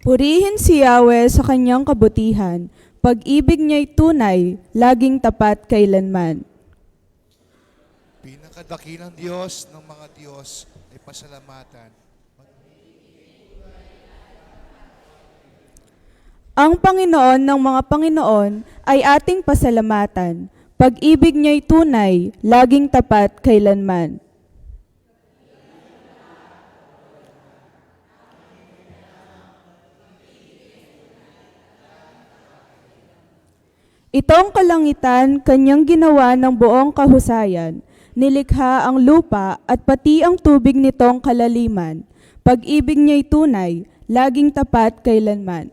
Purihin si Yahweh sa kanyang kabutihan. Pag-ibig niya'y tunay, laging tapat kailanman. Pinakadakilang Diyos ng mga Diyos ay pasalamatan. Ang Panginoon ng mga Panginoon ay ating pasalamatan. Pag-ibig niya'y tunay, laging tapat kailanman. Itong kalangitan, kanyang ginawa ng buong kahusayan. Nilikha ang lupa at pati ang tubig nitong kalaliman. Pag-ibig niya'y tunay, laging tapat kailanman.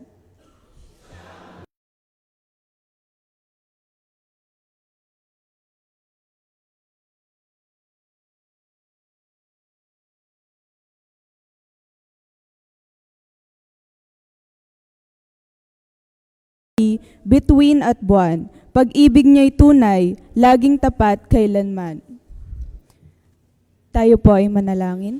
Bituin at buwan. Pag-ibig niya'y tunay, laging tapat kailanman. Tayo po ay manalangin.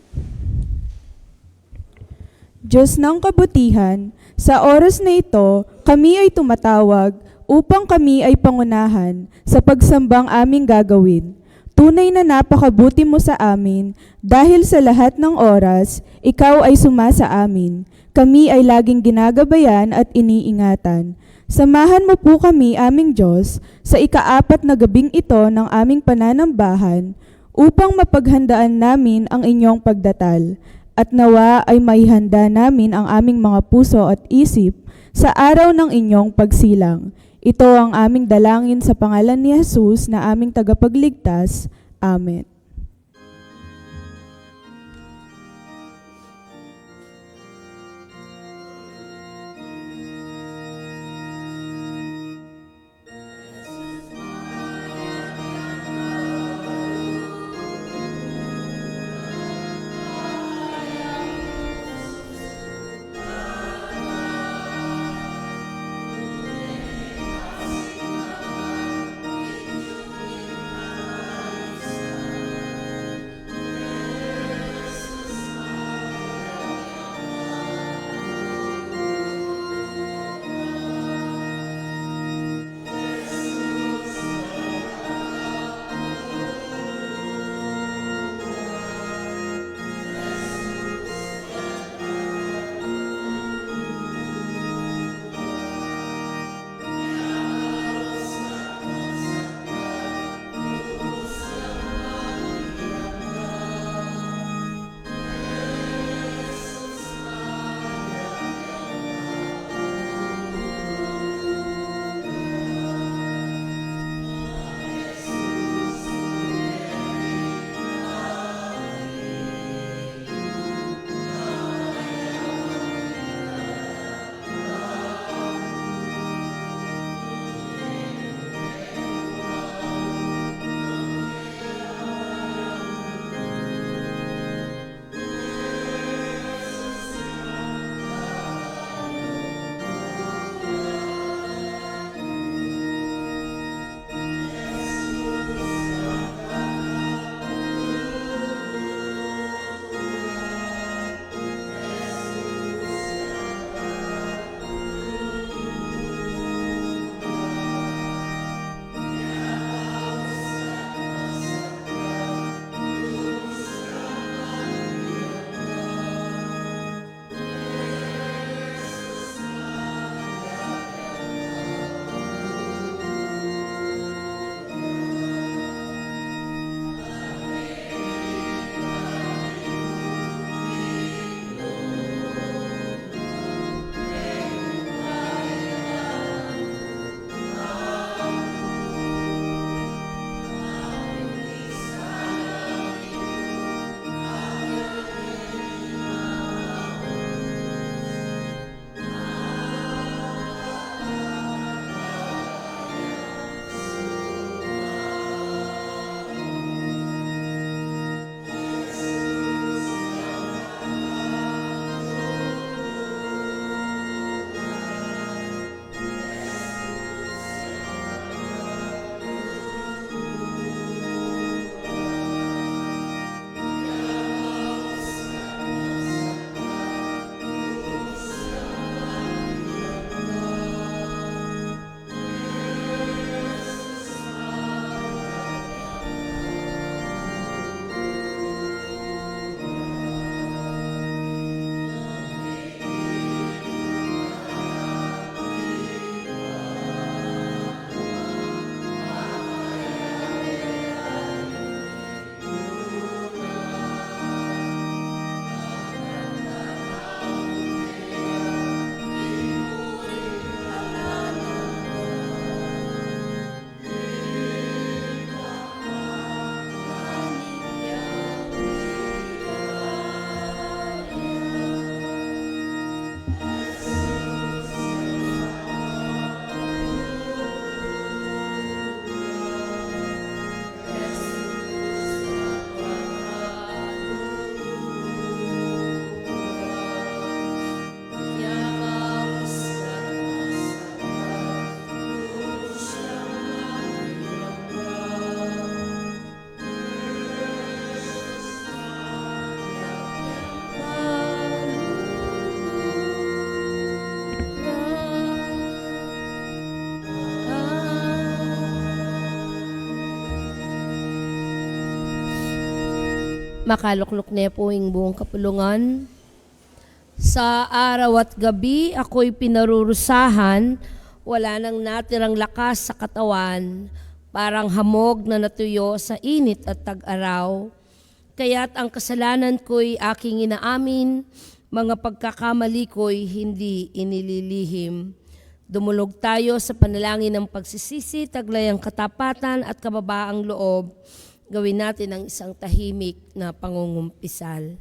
Diyos ng kabutihan, sa oras na ito, kami ay tumatawag upang kami ay pangunahan sa pagsambang aming gagawin. Tunay na napakabuti mo sa amin dahil sa lahat ng oras, ikaw ay sumasa amin. Kami ay laging ginagabayan at iniingatan. Samahan mo po kami, aming Diyos, sa ika-4 na gabing ito ng aming pananambahan upang mapaghandaan namin ang inyong pagdatal. At nawa ay maihanda namin ang aming mga puso at isip sa araw ng inyong pagsilang. Ito ang aming dalangin sa pangalan ni Jesus na aming tagapagligtas. Amen. Makaluklok niya po yung buong kapulungan. Sa araw at gabi, ako'y pinarurusahan, wala nang natirang lakas sa katawan, parang hamog na natuyo sa init at tag-araw. Kaya't ang kasalanan ko'y aking inaamin, mga pagkakamali ko'y hindi inililihim. Dumulog tayo sa panalangin ng pagsisisi, taglay ang katapatan at kababaang loob. Gawin natin ang isang tahimik na pangungumpisal.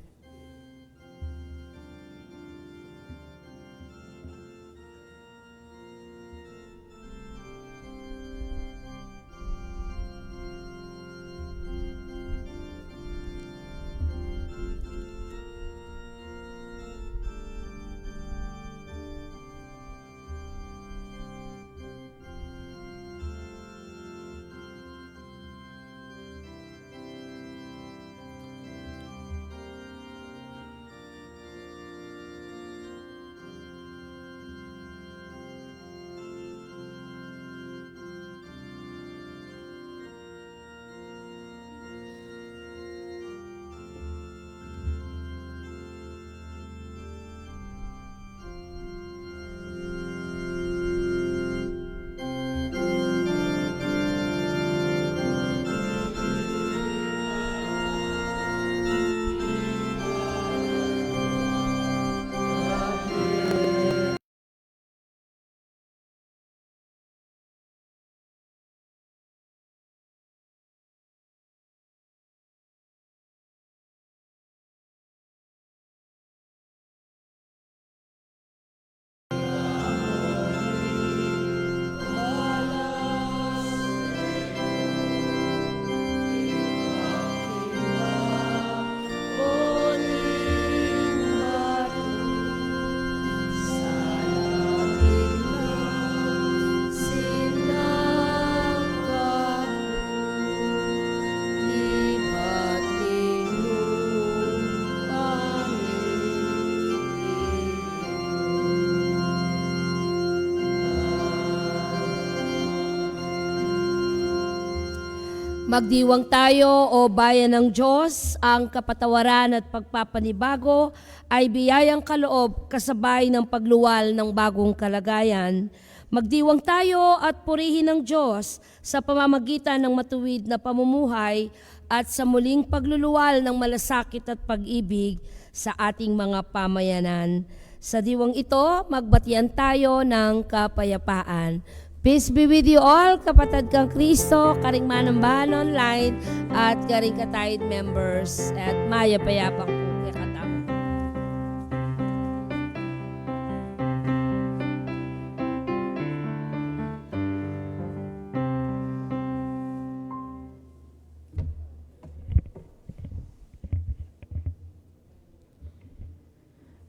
Magdiwang tayo o bayan ng Diyos, ang kapatawaran at pagpapanibago ay biyayang kaloob kasabay ng pagluwal ng bagong kalagayan. Magdiwang tayo at purihin ng Diyos sa pamamagitan ng matuwid na pamumuhay at sa muling pagluluwal ng malasakit at pag-ibig sa ating mga pamayanan. Sa diwang ito, magbatian tayo ng kapayapaan. Peace be with you all, kapatid kang Kristo, karing manambahan online at karing katayid members at maya payapa po kay katamo.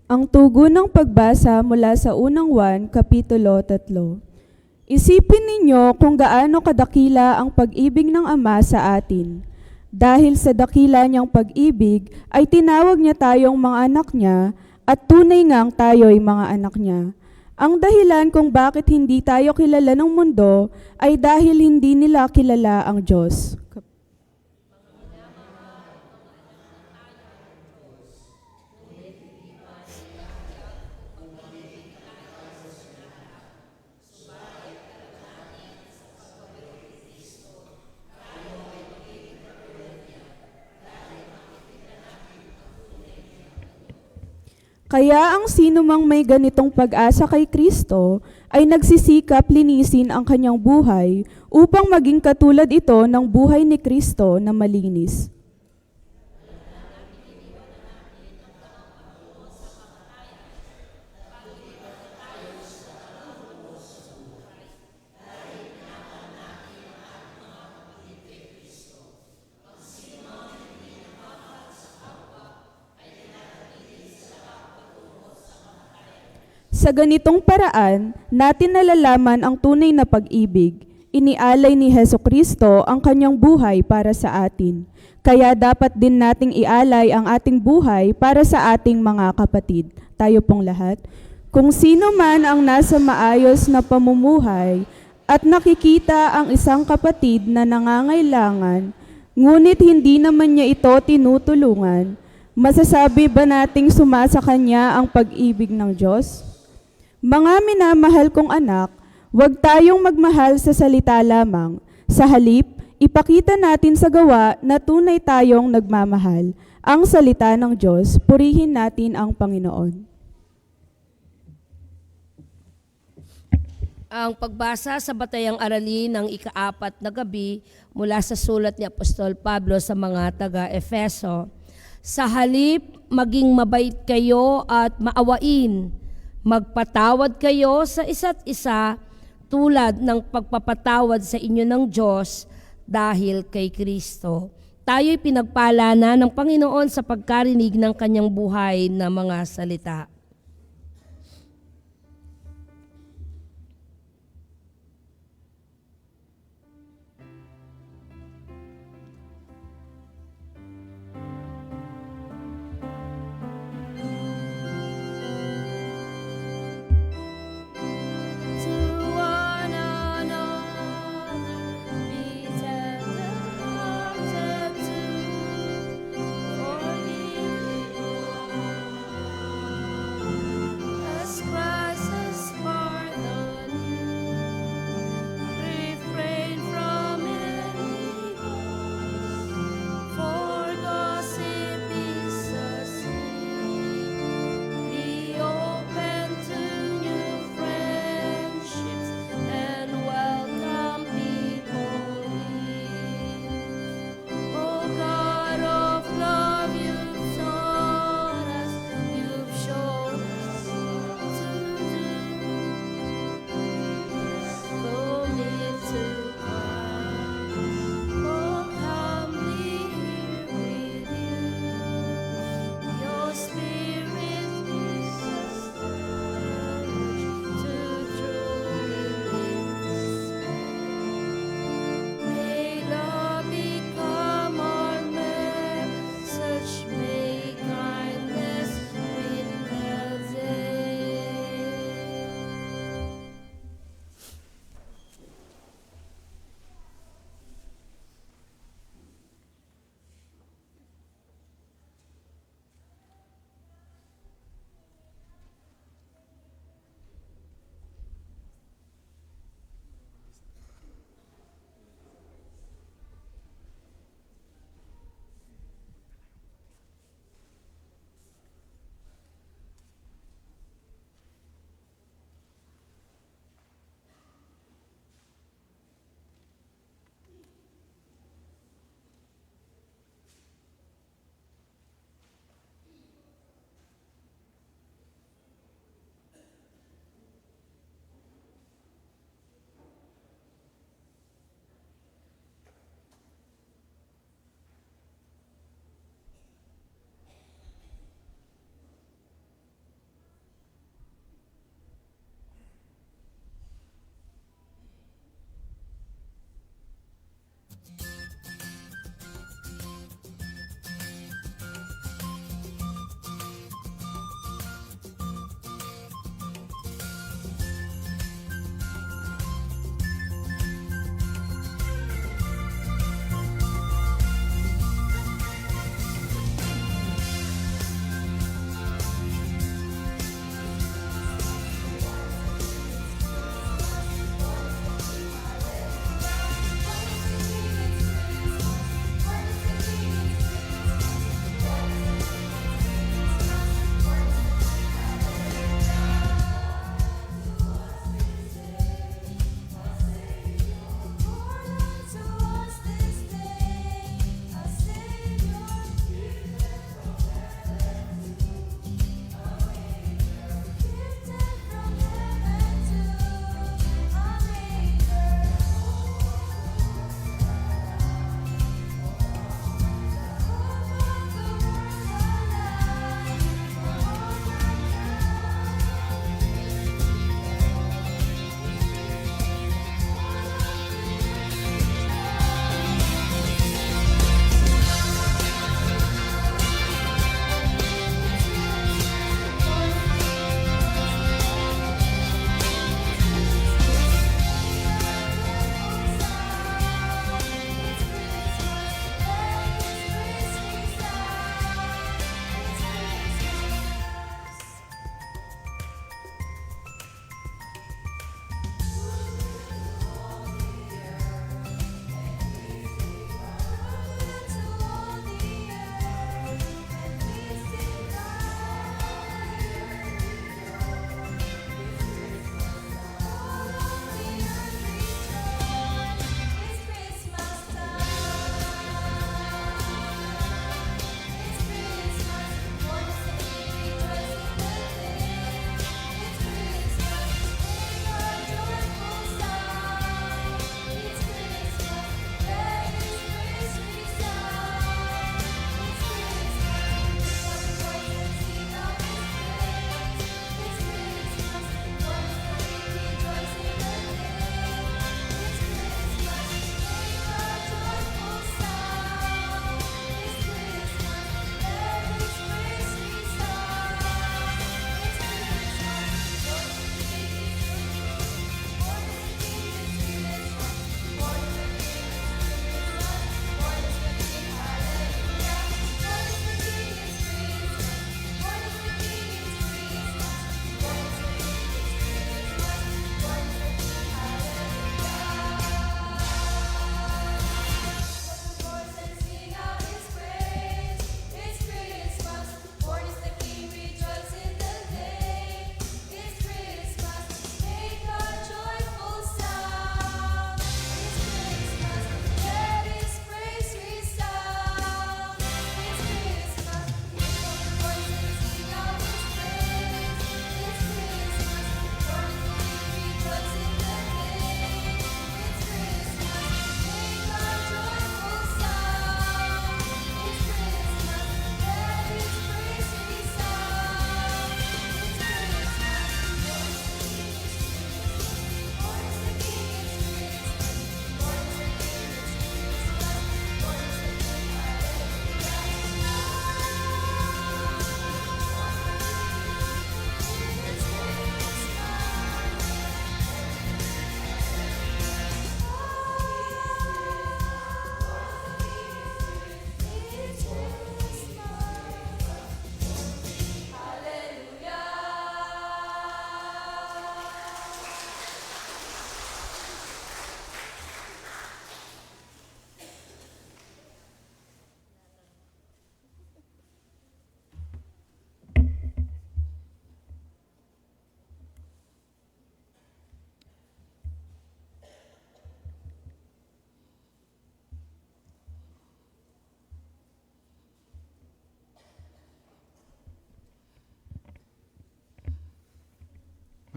Ang tugon ng pagbasa mula sa unang 1, Kapitulo 3. Isipin ninyo kung gaano kadakila ang pag-ibig ng Ama sa atin. Dahil sa dakila niyang pag-ibig, ay tinawag niya tayong mga anak niya at tunay ngang tayo'y mga anak niya. Ang dahilan kung bakit hindi tayo kilala ng mundo ay dahil hindi nila kilala ang Diyos. Kaya ang sino mang may ganitong pag-asa kay Kristo ay nagsisikap linisin ang kanyang buhay upang maging katulad ito ng buhay ni Kristo na malinis. Sa ganitong paraan, natin nalalaman ang tunay na pag-ibig. Inialay ni Hesukristo ang kanyang buhay para sa atin. Kaya dapat din nating ialay ang ating buhay para sa ating mga kapatid. Tayo pong lahat. Kung sino man ang nasa maayos na pamumuhay at nakikita ang isang kapatid na nangangailangan, ngunit hindi naman niya ito tinutulungan, masasabi ba nating sumasa kanya ang pag-ibig ng Diyos? Mga minamahal kong anak, huwag tayong magmahal sa salita lamang. Sa halip, ipakita natin sa gawa na tunay tayong nagmamahal. Ang salita ng Diyos, purihin natin ang Panginoon. Ang pagbasa sa Batayang Aralin ng ika-4 na gabi mula sa sulat ni Apostol Pablo sa mga taga-Efeso. Sa halip, maging mabait kayo at maawain. Magpatawad kayo sa isa't isa tulad ng pagpapatawad sa inyo ng Diyos dahil kay Kristo. Tayo'y pinagpala na ng Panginoon sa pagkarinig ng kanyang buhay na mga salita.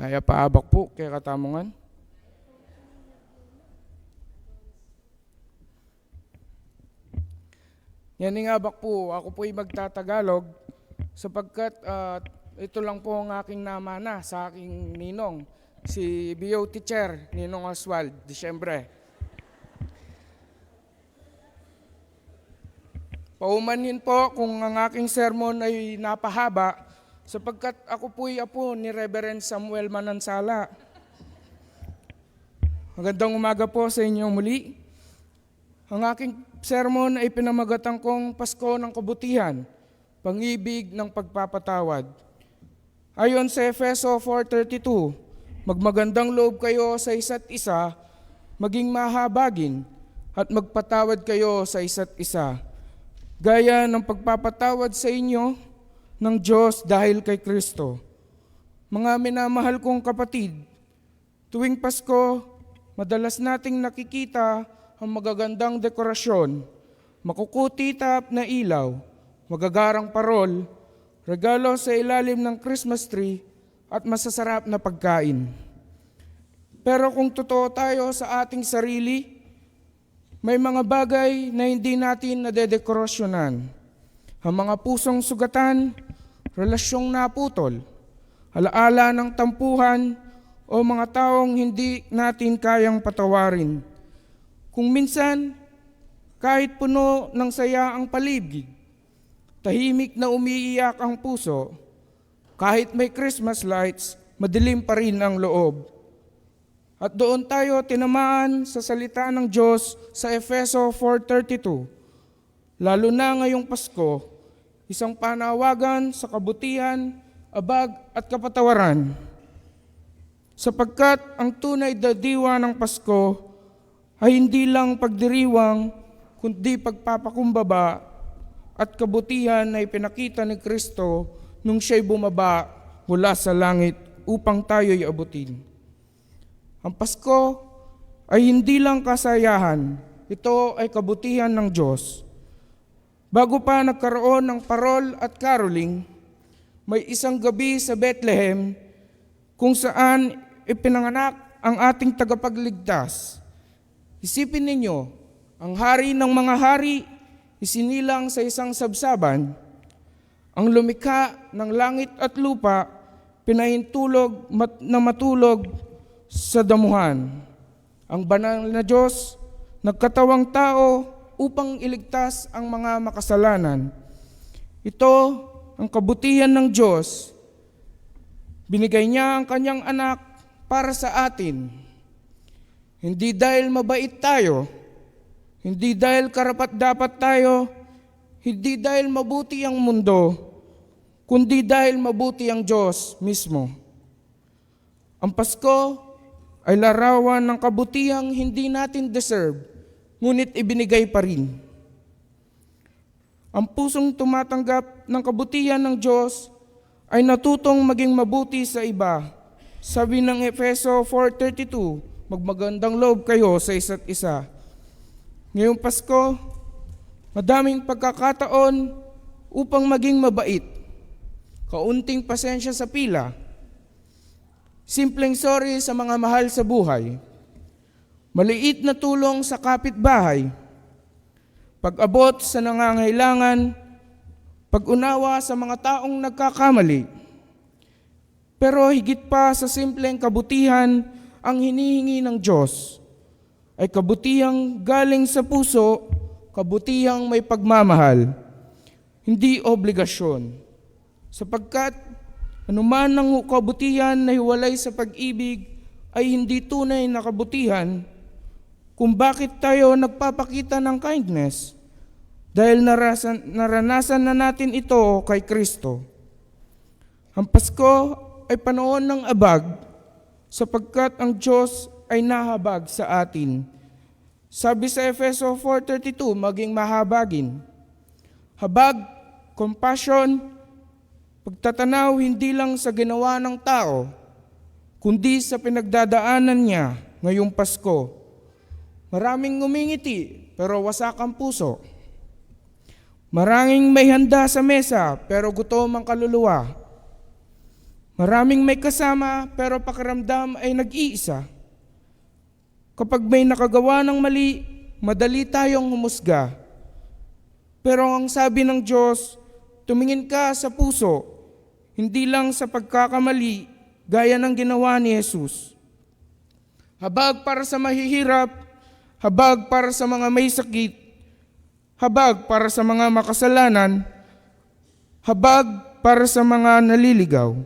Ay paabak po kay katamungan. Yan nga abak po, ako po'y magtatagalog sapagkat ito lang po ang aking namana sa aking ninong, si BO Teacher, Ninong Oswald, Disyembre. Paumanhin po kung ang aking sermon ay napahaba sapagkat ako po'y apo ni Reverend Samuel Manansala. Magandang umaga po sa inyo muli. Ang aking sermon ay pinamagatan kong Pasko ng Kabutihan, Pang-ibig ng Pagpapatawad. Ayon sa Efeso 4:32, magmagandang loob kayo sa isa't isa, maging mahabagin, at magpatawad kayo sa isa't isa. Gaya ng pagpapatawad sa inyo ng Diyos dahil kay Kristo. Mga minamahal kong kapatid, tuwing Pasko, madalas nating nakikita ang magagandang dekorasyon, makukutitap na ilaw, magagarang parol, regalo sa ilalim ng Christmas tree at masasarap na pagkain. Pero kung totoo tayo sa ating sarili, may mga bagay na hindi natin nadedekorasyonan. Ang mga pusong sugatan, relasyong naputol, alaala ng tampuhan o mga taong hindi natin kayang patawarin. Kung minsan, kahit puno ng saya ang paligid, tahimik na umiiyak ang puso, kahit may Christmas lights, madilim pa rin ang loob. At doon tayo tinamaan sa salita ng Diyos sa Efeso 4:32. Lalo na ngayong Pasko, isang panawagan sa kabutihan, abag at kapatawaran. Sapagkat ang tunay na diwa ng Pasko ay hindi lang pagdiriwang, kundi pagpapakumbaba at kabutihan na ipinakita ni Kristo nung siya'y bumaba mula sa langit upang tayo'y abutin. Ang Pasko ay hindi lang kasayahan, ito ay kabutihan ng Diyos. Bago pa nagkaroon ng parol at caroling, may isang gabi sa Bethlehem kung saan ipinanganak ang ating tagapagligtas. Isipin ninyo, ang hari ng mga hari isinilang sa isang sabsaban, ang lumikha ng langit at lupa pinahintulog na matulog sa damuhan. Ang banal na Diyos nagkatawang tao upang iligtas ang mga makasalanan. Ito ang kabutihan ng Diyos. Binigay niya ang kanyang anak para sa atin. Hindi dahil mabait tayo, hindi dahil karapat-dapat tayo, hindi dahil mabuti ang mundo, kundi dahil mabuti ang Diyos mismo. Ang Pasko ay larawan ng kabutihang hindi natin deserve, ngunit ibinigay pa rin. Ang pusong tumatanggap ng kabutihan ng Diyos ay natutong maging mabuti sa iba. Sabi ng Efeso 4:32, magmagandang loob kayo sa isa't isa. Ngayong Pasko, madaming pagkakataon upang maging mabait. Kaunting pasensya sa pila. Simpleng sorry sa mga mahal sa buhay. Maliit na tulong sa kapitbahay. Pag-abot sa nangangailangan. Pag-unawa sa mga taong nagkakamali. Pero higit pa sa simpleng kabutihan, ang hinihingi ng Diyos ay kabutihang galing sa puso, kabutihang may pagmamahal, hindi obligasyon. Sapagkat anuman ang kabutihan na hiwalay sa pag-ibig ay hindi tunay na kabutihan kung bakit tayo nagpapakita ng kindness dahil naranasan na natin ito kay Kristo. Ang Pasko ay panahon ng abag sapagkat ang Diyos ay nahabag sa atin. Sabi sa Efeso 4:32, maging mahabagin. Habag, compassion, pagtatanaw hindi lang sa ginawa ng tao, kundi sa pinagdadaanan niya ngayong Pasko. Maraming ngumingiti pero wasak ang puso. Maraming may handa sa mesa pero gutom ang kaluluwa. Maraming may kasama pero pakiramdam ay nag-iisa. Kapag may nakagawa ng mali, madali tayong humusga. Pero ang sabi ng Diyos, tumingin ka sa puso, hindi lang sa pagkakamali, gaya ng ginawa ni Jesus. Habag para sa mahihirap, habag para sa mga may sakit, habag para sa mga makasalanan, habag para sa mga naliligaw.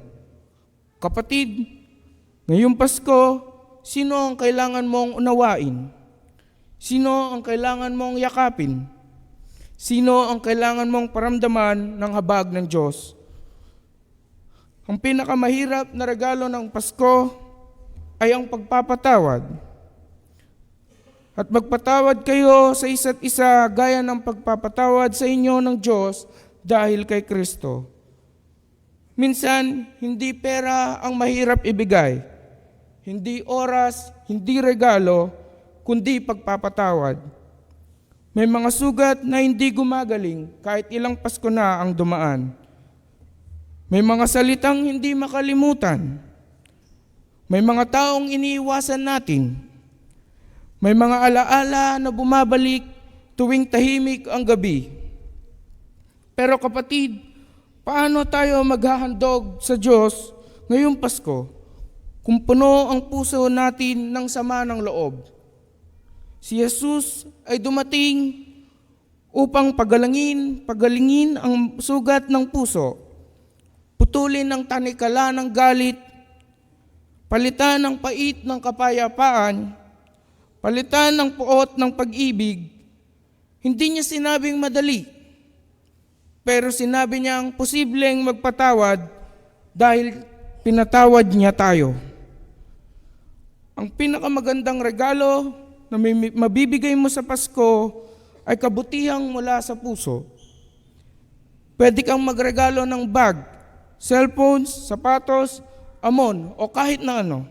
Kapatid, ngayong Pasko, sino ang kailangan mong unawain? Sino ang kailangan mong yakapin? Sino ang kailangan mong paramdaman ng habag ng Diyos? Ang pinakamahirap na regalo ng Pasko ay ang pagpapatawad. At magpatawad kayo sa isa't isa gaya ng pagpapatawad sa inyo ng Diyos dahil kay Kristo. Minsan, hindi pera ang mahirap ibigay. Hindi oras, hindi regalo, kundi pagpapatawad. May mga sugat na hindi gumagaling kahit ilang Pasko na ang dumaan. May mga salitang hindi makalimutan. May mga taong iniiwasan natin. May mga alaala na bumabalik tuwing tahimik ang gabi. Pero kapatid, paano tayo maghahandog sa Diyos ngayong Pasko kung puno ang puso natin ng sama ng loob? Si Jesus ay dumating upang pagalingin ang sugat ng puso, putulin ang tanikala ng galit, palitan ang pait ng kapayapaan, palitan ng puot ng pag-ibig. Hindi niya sinabing madali, pero sinabi niyang posibleng magpatawad dahil pinatawad niya tayo. Ang pinakamagandang regalo na mabibigay mo sa Pasko ay kabutihang mula sa puso. Pwede kang magregalo ng bag, cellphones, sapatos, amon, o kahit na ano.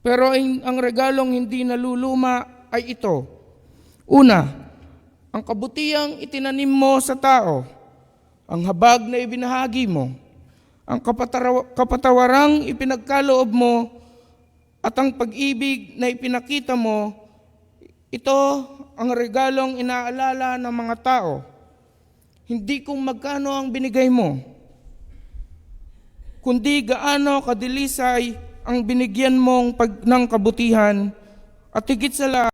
Pero ang regalong hindi naluluma ay ito. Una, ang kabutihang itinanim mo sa tao, ang habag na ibinahagi mo, ang kapatawarang ipinagkaloob mo, at ang pag-ibig na ipinakita mo, ito ang regalong inaalala ng mga tao. Hindi kung magkano ang binigay mo, kundi gaano kadilisay ang binigyan mong ng kabutihan, at higit sa lahat,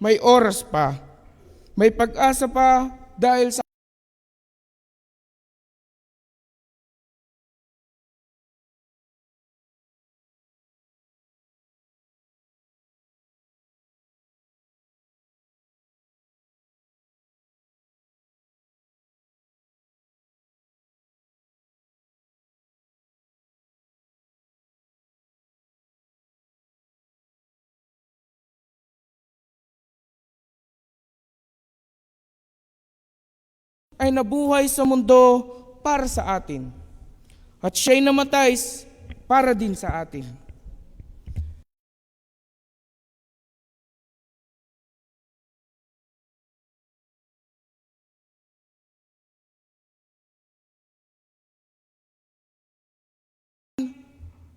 may oras pa, may pag-asa pa dahil sa ay nabuhay sa mundo para sa atin. At siya'y namatay para din sa atin.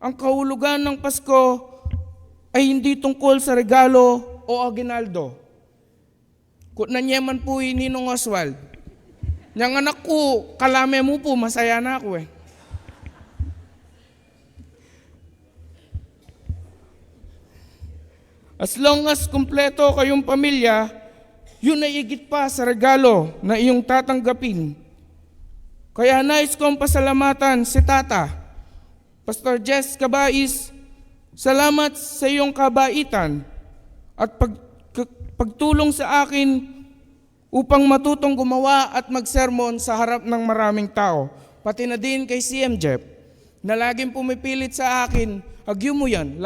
Ang kahulugan ng Pasko ay hindi tungkol sa regalo o aginaldo. Kung nanyaman po Ninong Oswald, yang anak ko, kalame mo po, masaya na ako eh. As long as kumpleto kayong pamilya, yun ay higit pa sa regalo na iyong tatanggapin. Kaya nais kong pasalamatan si Tata, Pastor Jess Cabais, salamat sa iyong kabaitan at pagtulong sa akin upang matutong gumawa at magsermon sa harap ng maraming tao. Pati na din kay CM Jeff na laging pumipilit sa akin, agyo mo yan,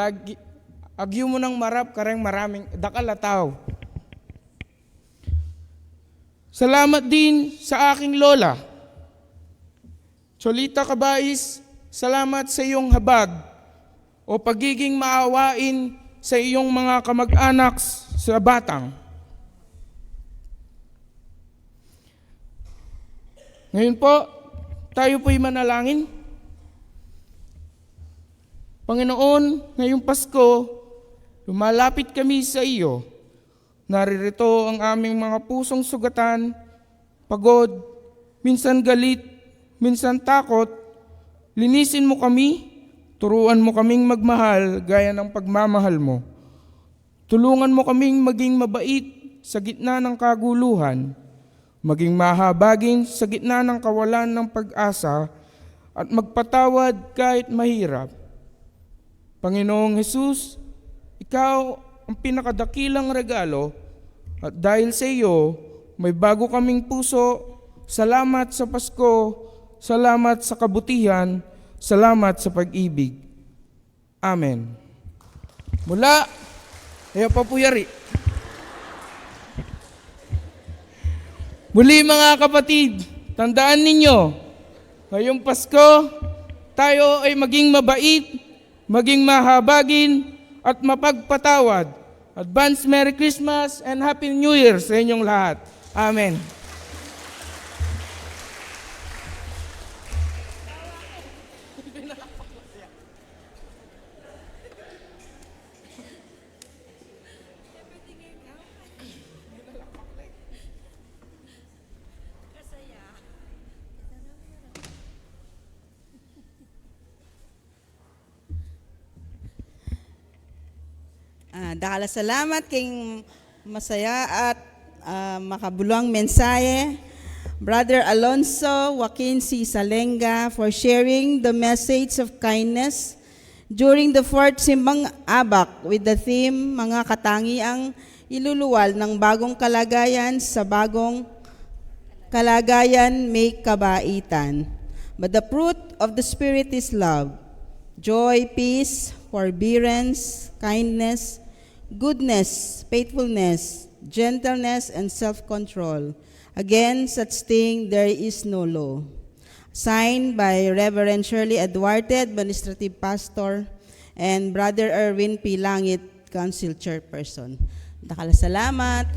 agyo mo ng marap kareng maraming dakalataw. Salamat din sa aking lola. Cholita Cabais, salamat sa iyong habag o pagiging maawain sa iyong mga kamag-anak sa Batang. Ngayon po, tayo po'y manalangin. Panginoon, ngayong Pasko, lumalapit kami sa iyo. Naririto ang aming mga pusong sugatan, pagod, minsan galit, minsan takot. Linisin mo kami, turuan mo kaming magmahal gaya ng pagmamahal mo. Tulungan mo kaming maging mabait sa gitna ng kaguluhan, maging mahabagin sa gitna ng kawalan ng pag-asa, at magpatawad kahit mahirap. Panginoong Hesus, ikaw ang pinakadakilang regalo, at dahil sa iyo, may bago kaming puso. Salamat sa Pasko, salamat sa kabutihan, salamat sa pag-ibig. Amen. Mula, ayaw pa po yari. Muli mga kapatid, tandaan ninyo, ngayong Pasko, tayo ay maging mabait, maging mahabagin, at mapagpatawad. Advance Merry Christmas and Happy New Year sa inyong lahat. Amen. Dakala salamat king masaya at makabuluang mensahe, Brother Alonso Joaquin C. Salenga, for sharing the message of kindness during the fourth Simbang Abak with the theme, mga katangiang iluluwal ng bagong kalagayan sa bagong kalagayan may kabaitan. But the fruit of the Spirit is love, joy, peace, forbearance, kindness, goodness, faithfulness, gentleness, and self-control. Against such thing there is no law. Signed by Reverend Shirley Eduarte, Administrative Pastor, and Brother Erwin P. Langit, Council Chairperson. Dakala salamat.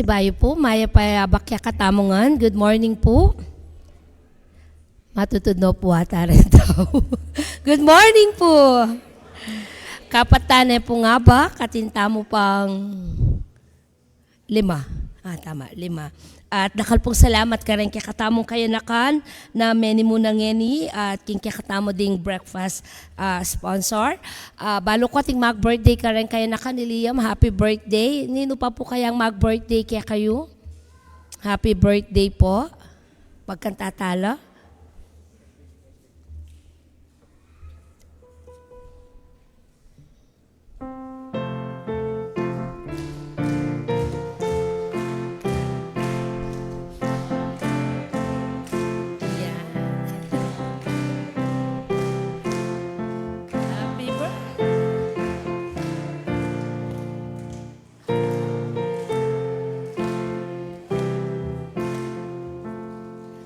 Pasibayo po, maya pa bakya katamongan. Good morning po. Matutod no po ata rin daw. Good morning po. Kapatane po nga ba, katinta mo pang 5. Tama, 5. At nakal pong salamat ka rin kaya katamong kayo nakan na meni mo na ngeni at king kaya katamo ding breakfast sponsor. Balo ko ating mag-birthday ka rin kayo nakan ni Liam. Happy birthday. Nino pa po kayang mag-birthday kaya kayo? Happy birthday po. Pagkantatala. Happy birthday.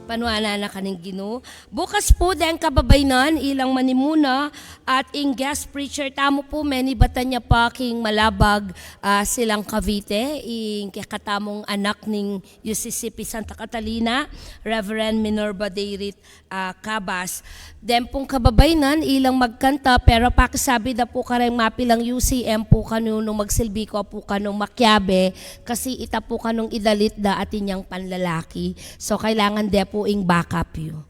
Panuana na kaning Ginoo. Bukas po dahil kababaynan ilang manimuna at ing guest preacher tamo po many Batanya pa king malabag silang Cavite ing katamong anak ning UCCP Santa Catalina Reverend Minerva Deirit Cabas. Dem pong kababaynan ilang magkanta pero pakisabi da po kareng mapilang UCM po kanunong magsilbi ko po kanong makyabe kasi ita po kanong idalit da atinyang panlalaki. So kailangan de po ing backup you.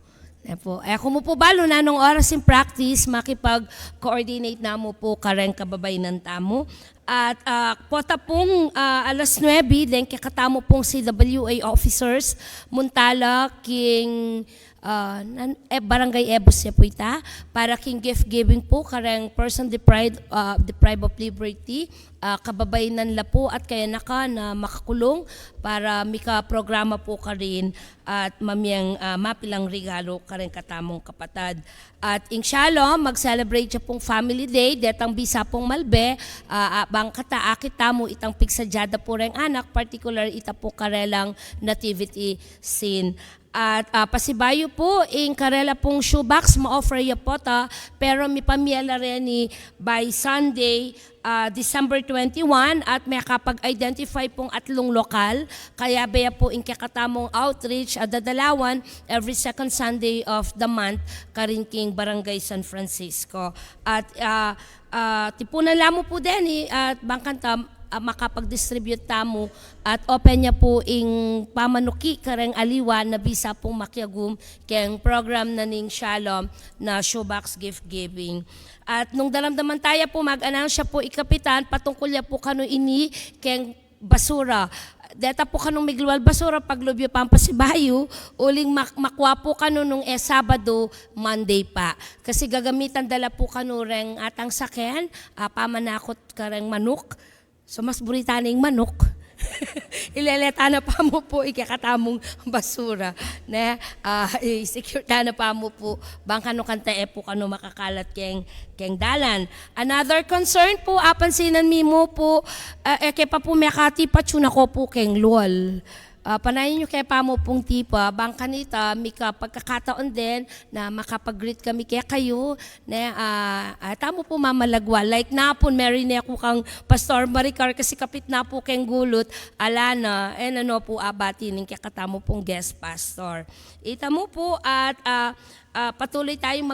Po. Kung mo po balo na nung oras in practice, makipag-coordinate na mo po kareng kababaynan tamo. At pota pong alas 9, then kakatamo pong CWA officers, Muntala, King Barangay Ebos siya po ita, para king gift giving po, kareng person deprived of liberty, kababaynan la po at kaya naka na makakulong para mika-programa po ka rin at mamiyang mapilang regalo kareng katamong kapatad. At ing Shalom, mag-celebrate siya pong Family Day, detang bisa pong Malbe, bang kataakit tamo itang pigsadyada po rin anak, particular ita po karelang nativity scene. At pasibayo po, ing karela pong shoebox, ma-offer ya po ta, pero mi pamiyala rin ni by Sunday, December 21, at may kapag-identify pong 3 lokal, kaya baya po ing kakatamong outreach at dadalawan every second Sunday of the month, karin king Barangay San Francisco. At tipunan lamo po din at bangkanta, makapag-distribute tamo at open niya po ing pamanuki kareng aliwa na bisa pong makyagum keng program na ning Shalom na showbox gift giving. At nung dalamdaman tayo po mag-announce siya po ikapitan patungkol niya po kano ini keng basura. Deta po kanong migluwal basura paglubyo pampasibayo, uling makwa po kano nung Sabado, Monday pa. Kasi gagamitan dala po kano reng atang sakyan, pamanakot kareng manok. So mas buritaning manok, ileleta na pa mo po ikakatamong basura. I-secure na pa mo po, bang kano kanta po kano makakalat keng dalan. Another concern po, apansinan mi mo po, kaya pa po mekati pa tuna ko po keng luwal. Panayin nyo kaya pa mo pong tipa, bang kanita, may pagkakataon din na makapag-greet kami kaya kayo, na tamo po mamalagwa. Like na po, meron na ako kang Pastor Maricar kasi kapit na po keng gulot, alana, ano po abati ng kaya katamo pong guest pastor. Ita mo po at patuloy tayong